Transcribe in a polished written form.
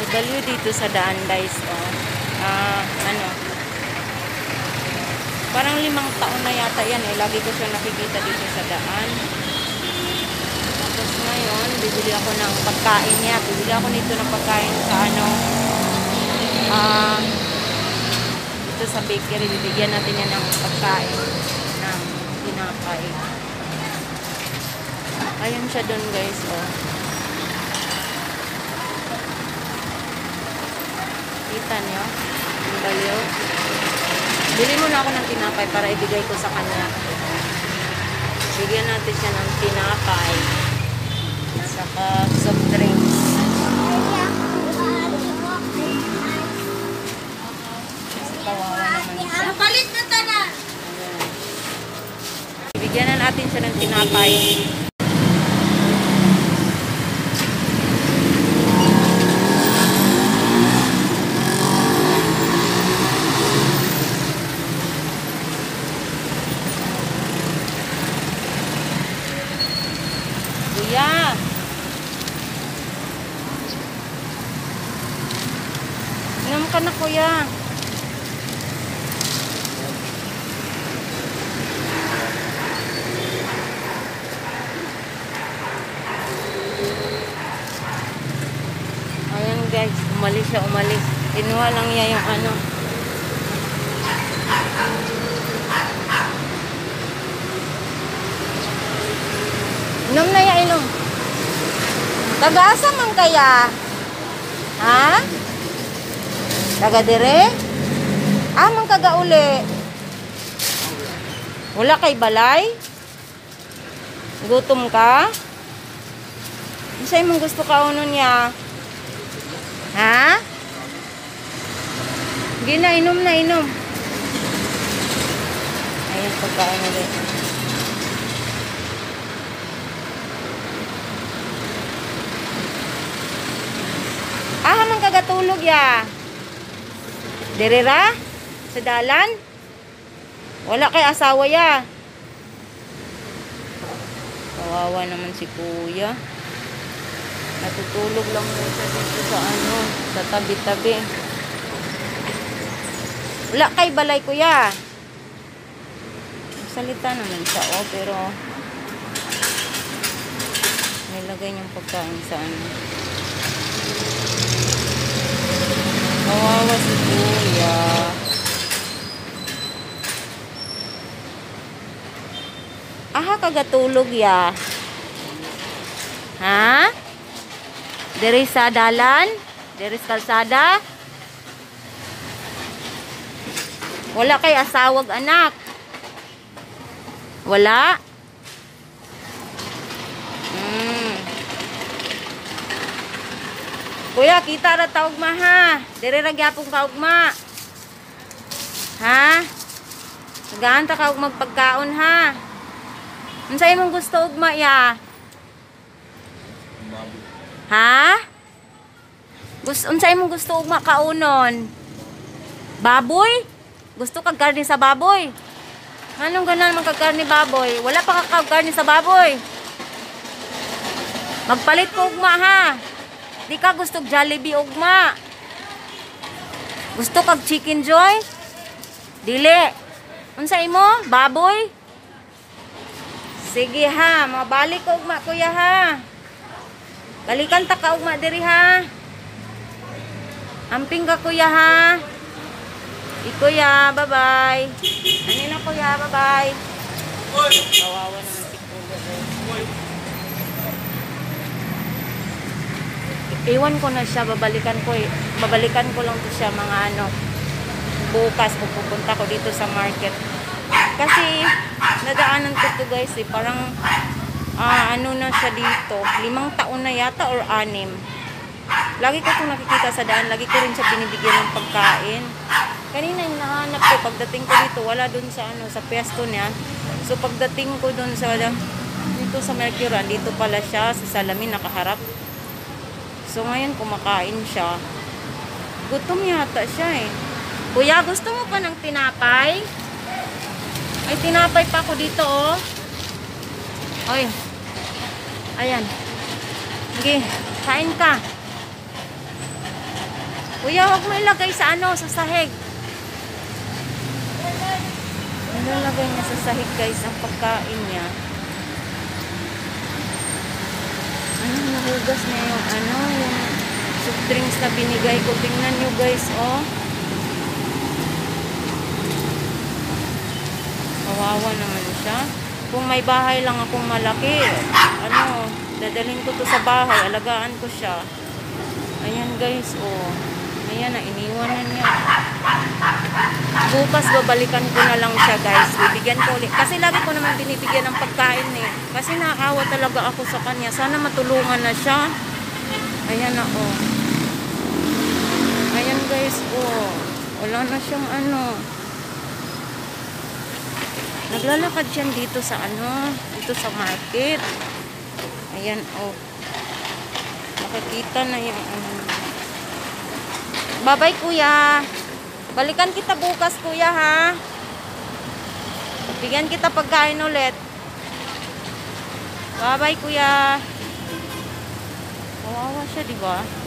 OFW dito sa daan guys. Oh. Ano, parang 5 taon na yata yan eh. Lagi ko siya nakikita dito sa daan. Tapos ngayon, bibili ako ng pagkain niya. Bibili ako nito ng pagkain sa ano, dito sa bakery. Bibigyan natin niya ng pagkain ng tinapay. Ayun siya dun guys, oh. Kita niyo? Ang baliw. Bili muna ako ng tinapay para ibigay ko sa kanya. Bigyan natin siya ng tinapay. Saka soft drinks. Kasi kawawa naman siya. Palit na tanan! Bigyan na natin siya ng tinapay. Kuya. Inom ka na kuya. Ayan guys, umalis siya, umalis. Kinuha lang niya yung ano. Inom na ya, inom. Taga-asa man kaya? Ha? Taga dire? Man kaga uli. Wala kay balay? Gutom ka? Isa mong gusto ka uno niya? Ha? Hindi na, inom na, inom. Ayun, pagkain ulit. Man kagatulog ya. Dirira? Sa dalan? Wala kay asawa ya. Kawawa naman si kuya. Natutulog lang siya dito sa ano, sa tabi-tabi. Wala kay balay kuya. Salita naman siya, oh, pero nilagay niyang pagkain sa ano. Kawawa si kuya. Kagatulog ya. Ha? Diri sa dalan? Diri sa kalsada? Wala kay asawag anak? Wala? Kuya, kita ra ta ugma ha. Diri ra gyapon ka ugma. Ha? Sagahan ta ka og magpagkaon ha. Unsay imong gusto ugma ya? Ha? Unsay imong gusto ugma kaunon? Baboy? Gusto kag karne sa baboy? Anong ganan man kag karne baboy? Wala pa ka karne sa baboy. Magpalit ko ugma ha. Di ka gusto Jollibee ugma. Gusto kag Chicken Joy? Dili. Unsa imo? Baboy? Sige ha, mabalik ko ugma kuya ha. Balikan ta ka ugma diri ha. Amping ka kuya ha. Kuya, bye-bye. Ano na kuya, bye-bye. Kawawa naman si kuya. Iwan ko na siya, babalikan ko lang to siya mga ano, bukas pupunta ko dito sa market. Kasi nadaanan ko to guys eh, parang ano na siya dito, 5 taon na yata or 6. Lagi ko itong nakikita sa daan, lagi ko rin siya binibigyan ng pagkain. Kanina yung nahanap ko, pagdating ko dito, wala dun sa ano, sa pwesto niya. So pagdating ko dun sa dito sa Mercury, dito pala siya sa salamin nakaharap. So ngayon kumakain siya. Gutom yata siya eh. Kuya, gusto mo pa ng tinapay? May tinapay pa ako dito oh. Oy. Ayan. Sige, kain ka. Kuya, huwag mo ilagay sa ano, sa sahig. Nilalagay niya sa sahig guys ang pagkain niya. Ano, nahugas niya yung ano, yung soft drinks na binigay ko. Tingnan nyo guys, oh. Kawawa naman siya. Kung may bahay lang akong malaki, ano, dadalhin ko to sa bahay, alagaan ko siya. Ayan guys, oh. Ayan na, iniwanan niya. Bukas babalikan ko na lang siya guys. Bibigyan ko ulit. Kasi lagi ko naman binibigyan ng pagkain eh. Kasi nakakawa talaga ako sa kanya. Sana matulungan na siya. Ayan na, oh. Ayan guys, oh. Wala na siyang ano. Naglalakad siya dito sa ano, dito sa market. Ayan, oh. Nakikita na yung ano. Bye-bye, kuya. Balikan kita bukas, kuya, ha? Bigyan kita pagkain ulit. Bye-bye, kuya. Kawawa siya, di ba?